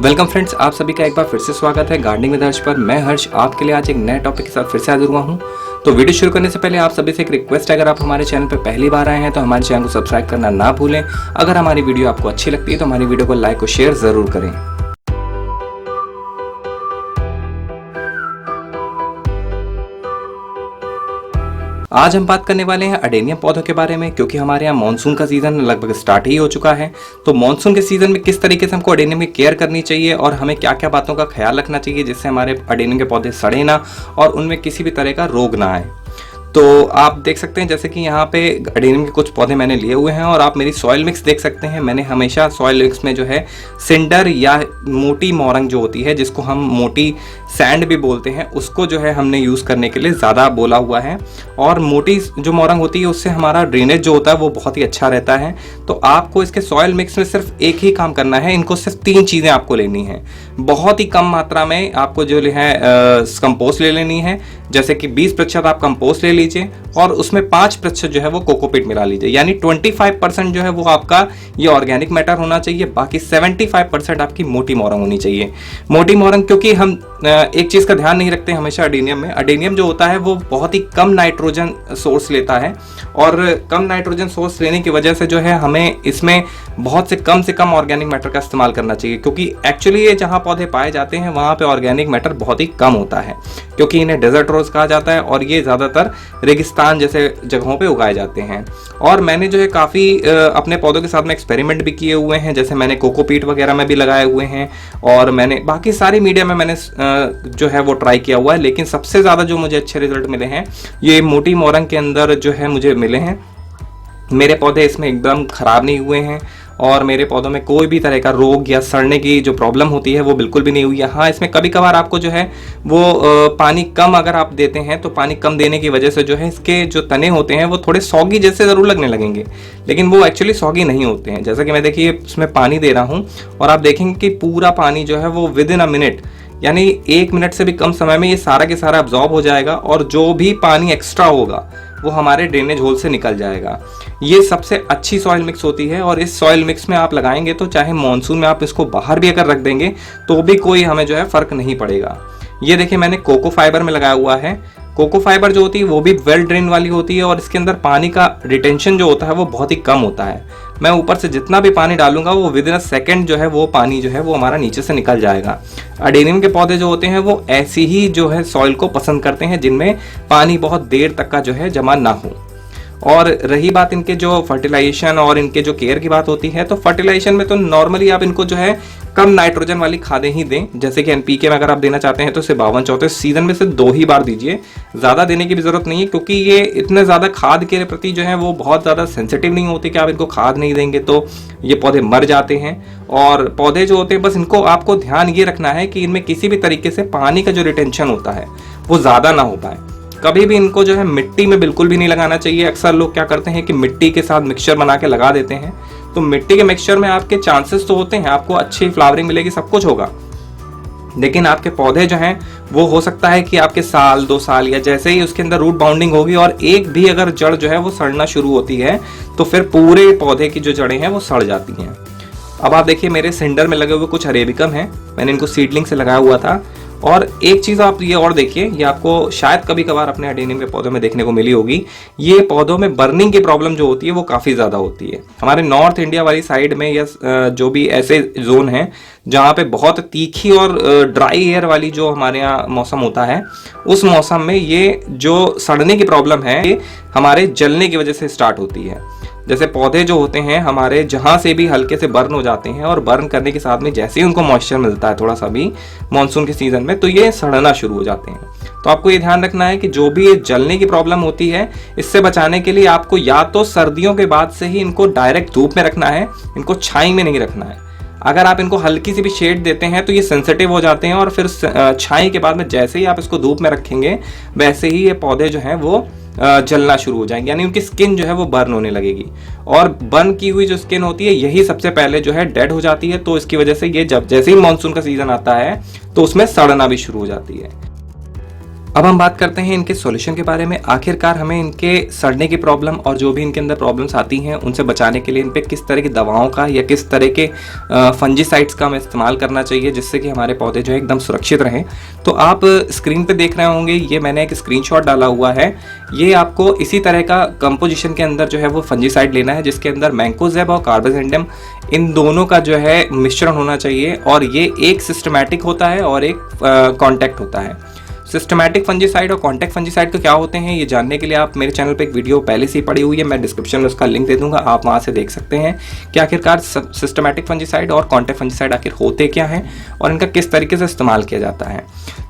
Welcome friends, आप सभी का एक बार फिर से स्वागत है गार्डनिंग विद हर्ष पर। मैं हर्ष आपके लिए आज एक नए टॉपिक के साथ फिर से हाजिर हुआ हूं। तो वीडियो शुरू करने से पहले आप सभी से एक रिक्वेस्ट है, अगर आप हमारे चैनल पर पहली बार आए हैं तो हमारे चैनल को सब्सक्राइब करना ना भूलें। अगर हमारी वीडियो आपको अच्छी लगती है तो हमारी वीडियो को लाइक और शेयर जरूर करें। आज हम बात करने वाले हैं अडेनियम पौधों के बारे में, क्योंकि हमारे यहाँ मानसून का सीजन लगभग स्टार्ट ही हो चुका है। तो मानसून के सीजन में किस तरीके से हमको अडेनियम की केयर करनी चाहिए और हमें क्या क्या बातों का ख्याल रखना चाहिए जिससे हमारे अडेनियम के पौधे सड़े ना और उनमें किसी भी तरह का रोग ना आए। तो आप देख सकते हैं जैसे कि यहाँ पे अडेनियम के कुछ पौधे मैंने लिए हुए हैं और आप मेरी सॉइल मिक्स देख सकते हैं। मैंने हमेशा सॉइल मिक्स में जो है सिंडर या मोटी मोरंग जो होती है, जिसको हम मोटी सैंड भी बोलते हैं, उसको जो है हमने यूज़ करने के लिए ज़्यादा बोला हुआ है। और मोटी जो मोरंग होती है उससे हमारा ड्रेनेज जो होता है वो बहुत ही अच्छा रहता है। तो आपको इसके सॉइल मिक्स में सिर्फ एक ही काम करना है, इनको सिर्फ 3 चीज़ें आपको लेनी है। बहुत ही कम मात्रा में आपको जो है कंपोस्ट ले लेनी है, जैसे कि 20% आप कंपोस्ट ले लीजिए और उसमें 5% जो है वो कोकोपीट मिला लीजिए। यानी 25% जो है वो आपका ये ऑर्गेनिक मैटर होना चाहिए, बाकी 75% आपकी मोटी मोरंग होनी चाहिए। मोटी मोरंग, क्योंकि हम एक चीज़ का ध्यान नहीं रखते हमेशा अडेनियम में। अडेनियम जो होता है वो बहुत ही कम नाइट्रोजन सोर्स लेता है और कम नाइट्रोजन सोर्स लेने की वजह से जो है हमें इसमें बहुत से कम ऑर्गेनिक मैटर का इस्तेमाल करना चाहिए, क्योंकि एक्चुअली ये जहाँ पौधे पाए जाते हैं वहाँ पे ऑर्गेनिक मैटर बहुत ही कम होता है, क्योंकि इन्हें डेजर्ट रोज कहा जाता है और ये ज़्यादातर रेगिस्तान जैसे जगहों पे उगाए जाते हैं। और मैंने जो है काफ़ी अपने पौधों के साथ में एक्सपेरिमेंट भी किए हुए हैं, जैसे मैंने कोकोपीट वगैरह में भी लगाए हुए हैं और मैंने बाकी सारी मीडिया में मैंने जो है वो ट्राई किया हुआ है। लेकिन सबसे ज़्यादा जो मुझे अच्छे रिजल्ट मिले हैं ये मोटी मोरंग के अंदर जो है मुझे मिले हैं। मेरे पौधे इसमें एकदम ख़राब नहीं हुए हैं और मेरे पौधों में कोई भी तरह का रोग या सड़ने की जो प्रॉब्लम होती है वो बिल्कुल भी नहीं हुई है। हाँ, इसमें कभी कभार आपको जो है वो पानी कम अगर आप देते हैं तो पानी कम देने की वजह से जो है इसके जो तने होते हैं वो थोड़े सौगी जैसे ज़रूर लगने लगेंगे, लेकिन वो एक्चुअली सौगी नहीं होते हैं। जैसा कि मैं देखिए उसमें पानी दे रहा हूँ और आप देखेंगे कि पूरा पानी जो है वो विद इन अ मिनट, यानी 1 मिनट से भी कम समय में ये सारा के सारा अब्जॉर्ब हो जाएगा और जो भी पानी एक्स्ट्रा होगा वो हमारे ड्रेनेज होल से निकल जाएगा। ये सबसे अच्छी सॉइल मिक्स होती है और इस सॉइल मिक्स में आप लगाएंगे तो चाहे मॉनसून में आप इसको बाहर भी अगर रख देंगे तो भी कोई हमें जो है फ़र्क नहीं पड़ेगा। ये देखिए मैंने कोको फाइबर में लगाया हुआ है। कोको फाइबर जो होती है वो भी वेल ड्रेन वाली होती है और इसके अंदर पानी का रिटेंशन जो होता है वो बहुत ही कम होता है। मैं ऊपर से जितना भी पानी डालूंगा वो विद इन अ सेकेंड जो है वो पानी जो है वो हमारा नीचे से निकल जाएगा। अडेनियम के पौधे जो होते हैं वो ऐसी ही जो है सॉइल को पसंद करते हैं जिनमें पानी बहुत देर तक का जो है जमा ना हो। और रही बात इनके जो फर्टिलाइजेशन और इनके जो केयर की बात होती है, तो फर्टिलाइजेशन में तो नॉर्मली आप इनको जो है कम नाइट्रोजन वाली खादें ही दें। जैसे कि एनपीके में अगर आप देना चाहते हैं तो इसे 52-34 सीजन में से 2 ही बार दीजिए, ज़्यादा देने की भी ज़रूरत नहीं है, क्योंकि ये इतने ज़्यादा खाद के प्रति जो है वो बहुत ज़्यादा सेंसिटिव नहीं होते कि आप इनको खाद नहीं देंगे तो ये पौधे मर जाते हैं। और पौधे जो होते हैं बस इनको आपको ध्यान ये रखना है कि इनमें किसी भी तरीके से पानी का जो रिटेंशन होता है वो ज़्यादा ना हो पाए। कभी भी इनको जो है मिट्टी में बिल्कुल भी नहीं लगाना चाहिए। अक्सर लोग क्या करते हैं कि मिट्टी के साथ मिक्सचर बना के लगा देते हैं, तो मिट्टी के मिक्सचर में आपके चांसेस तो होते हैं, आपको अच्छी फ्लावरिंग मिलेगी, सब कुछ होगा, लेकिन आपके पौधे जो हैं वो हो सकता है कि आपके 1-2 साल या जैसे ही उसके अंदर रूट बाउंडिंग होगी और एक भी अगर जड़ जो है वो सड़ना शुरू होती है तो फिर पूरे पौधे की जो जड़ें हैं वो सड़ जाती हैं। अब आप देखिए मेरे सिंडर में लगे हुए कुछ अरेबिकम हैं, मैंने इनको सीडलिंग से लगाया हुआ था। और एक चीज़ आप ये और देखिए, ये आपको शायद कभी कभार अपने अडेनियम के पौधों में देखने को मिली होगी, ये पौधों में बर्निंग की प्रॉब्लम जो होती है वो काफ़ी ज़्यादा होती है। हमारे नॉर्थ इंडिया वाली साइड में या जो भी ऐसे जोन हैं जहाँ पे बहुत तीखी और ड्राई एयर वाली जो हमारे यहाँ मौसम होता है, उस मौसम में ये जो सड़ने की प्रॉब्लम है ये हमारे जलने की वजह से स्टार्ट होती है। जैसे पौधे जो होते हैं हमारे जहाँ से भी हल्के से बर्न हो जाते हैं और बर्न करने के साथ में जैसे ही उनको मॉइस्चर मिलता है थोड़ा सा भी मॉनसून के सीजन में, तो ये सड़ना शुरू हो जाते हैं। तो आपको ये ध्यान रखना है कि जो भी ये जलने की प्रॉब्लम होती है इससे बचाने के लिए आपको या तो सर्दियों के बाद से ही इनको डायरेक्ट धूप में रखना है, इनको छाई में नहीं रखना है। अगर आप इनको हल्की सी भी शेड देते हैं तो ये सेंसिटिव हो जाते हैं और फिर छाई के बाद में जैसे ही आप इसको धूप में रखेंगे वैसे ही ये पौधे जो हैं वो जलना शुरू हो जाएंगे, यानी उनकी स्किन जो है वो बर्न होने लगेगी। और बर्न की हुई जो स्किन होती है यही सबसे पहले जो है डेड हो जाती है, तो इसकी वजह से ये जब जैसे ही मानसून का सीजन आता है तो उसमें सड़ना भी शुरू हो जाती है। अब हम बात करते हैं इनके सॉल्यूशन के बारे में। आखिरकार हमें इनके सड़ने की प्रॉब्लम और जो भी इनके अंदर प्रॉब्लम्स आती हैं उनसे बचाने के लिए इन पे किस तरह की दवाओं का या किस तरह के फंजीसाइड्स का हमें इस्तेमाल करना चाहिए जिससे कि हमारे पौधे जो है एकदम सुरक्षित रहें। तो आप स्क्रीन पे देख रहे होंगे, ये मैंने एक स्क्रीनशॉट डाला हुआ है। ये आपको इसी तरह का कंपोजिशन के अंदर जो है वो फंजीसाइड लेना है जिसके अंदर मैंकोजेब और कार्बाजेंडम इन दोनों का जो है मिश्रण होना चाहिए, और ये एक सिस्टमैटिक होता है और एक कॉन्टैक्ट होता है। सिस्टमैटिक फंजीसाइड और कॉन्टैक्ट फंजीसाइड तो क्या होते हैं ये जानने के लिए आप मेरे चैनल पे एक वीडियो पहले से ही पड़ी हुई है, मैं डिस्क्रिप्शन में उसका लिंक दे दूंगा, आप वहां से देख सकते हैं कि आखिरकार सिस्टमैटिक फंजीसाइड और कॉन्टैक्ट फंजीसाइड आखिर होते क्या हैं और इनका किस तरीके से इस्तेमाल किया जाता है।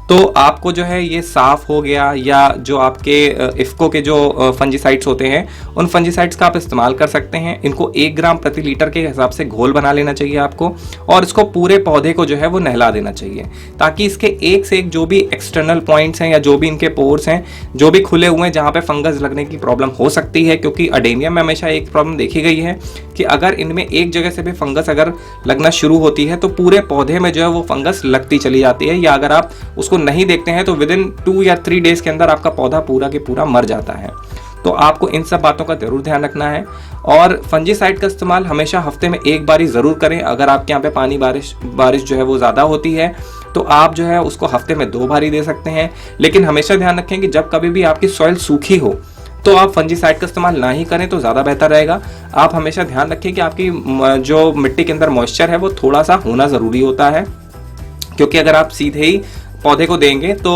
तो आपको जो है ये साफ हो गया या जो आपके इफ्को के जो फंजीसाइड्स होते हैं उन फंजीसाइड्स का आप इस्तेमाल कर सकते हैं। इनको 1 ग्राम प्रति लीटर के हिसाब से घोल बना लेना चाहिए आपको, और इसको पूरे पौधे को जो है वो नहला देना चाहिए ताकि इसके एक से एक जो भी एक्सटर्नल पॉइंट्स हैं या जो भी इनके पोर्स हैं जो भी खुले हुए हैं जहाँ पे फंगस लगने की प्रॉब्लम हो सकती है, क्योंकि अडेनियम में हमेशा एक प्रॉब्लम देखी गई है कि अगर इनमें एक जगह से भी फंगस अगर लगना शुरू होती है तो पूरे पौधे में जो है वो फंगस लगती चली जाती है, या अगर आप उसको नहीं देखते हैं तो विदिन 2 या 3 डेज के अंदर आपका पौधा पूरा के पूरा मर जाता है। तो आपको इन सब बातों का जरूर ध्यान रखना है, और फंजीसाइड का इस्तेमाल हमेशा हफ्ते में 1 बार ही जरूर करें। अगर आपके यहाँ पे पानी बारिश जो है वो ज़्यादा होती है तो आप जो है उसको हफ्ते में 2 बार ही दे सकते हैं, लेकिन हमेशा ध्यान रखें कि जब कभी भी आपकी सॉइल सूखी हो तो आप फंजीसाइड का इस्तेमाल ना ही करें तो ज़्यादा बेहतर रहेगा। आप हमेशा ध्यान रखें कि आपकी जो मिट्टी के अंदर मॉइस्चर है वो थोड़ा सा होना ज़रूरी होता है, क्योंकि अगर आप सीधे ही पौधे को देंगे तो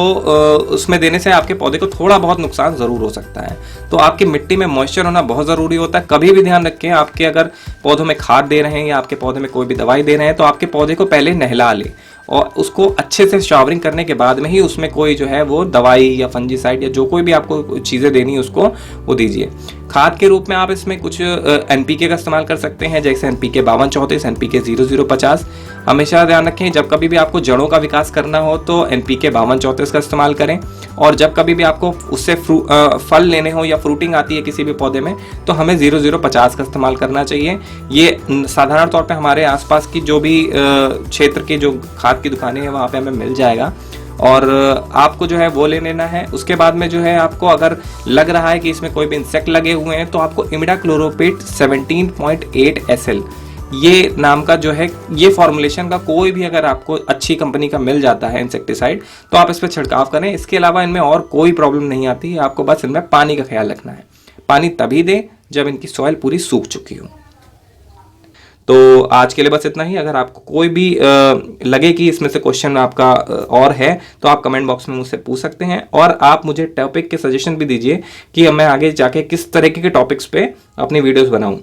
उसमें देने से आपके पौधे को थोड़ा बहुत नुकसान ज़रूर हो सकता है। तो आपकी मिट्टी में मॉइस्चर होना बहुत ज़रूरी होता है। कभी भी ध्यान रखें, आपके अगर पौधों में खाद दे रहे हैं या आपके पौधे में कोई भी दवाई दे रहे हैं तो आपके पौधे को पहले नहला ले और उसको अच्छे से शावरिंग करने के बाद में ही उसमें कोई जो है वो दवाई या फंजीसाइड या जो कोई भी आपको चीज़ें देनी है उसको वो दीजिए। खाद के रूप में आप इसमें कुछ NPK का इस्तेमाल कर सकते हैं, जैसे NPK 5234, NPK 0050। हमेशा ध्यान रखें जब कभी भी आपको जड़ों का विकास करना हो तो NPK 5234 का इस्तेमाल करें, और जब कभी भी आपको उससे फल लेने हो या फ्रूटिंग आती है किसी भी पौधे में तो हमें 0050 का इस्तेमाल करना चाहिए। ये साधारण तौर पे हमारे आसपास की जो भी क्षेत्र के जो खाद की दुकानें हैं वहाँ पे हमें मिल जाएगा, और आपको जो है वो ले लेना है। उसके बाद में जो है आपको अगर लग रहा है कि इसमें कोई भी इंसेक्ट लगे हुए हैं तो आपको इमिडाक्लोरोपिड 17.8 SL ये नाम का जो है ये फॉर्मुलेशन का कोई भी अगर आपको अच्छी कंपनी का मिल जाता है इंसेक्टिसाइड तो आप इस पर छिड़काव करें। इसके अलावा इनमें और कोई प्रॉब्लम नहीं आती है, आपको बस इनमें पानी का ख्याल रखना है। पानी तभी दें जब इनकी सॉइल पूरी सूख चुकी हो। तो आज के लिए बस इतना ही। अगर आपको कोई भी लगे कि इसमें से क्वेश्चन आपका और है तो आप कमेंट बॉक्स में मुझसे पूछ सकते हैं, और आप मुझे टॉपिक के सजेशन भी दीजिए कि मैं आगे जाके किस तरीके के टॉपिक्स पे अपनी वीडियोस बनाऊं।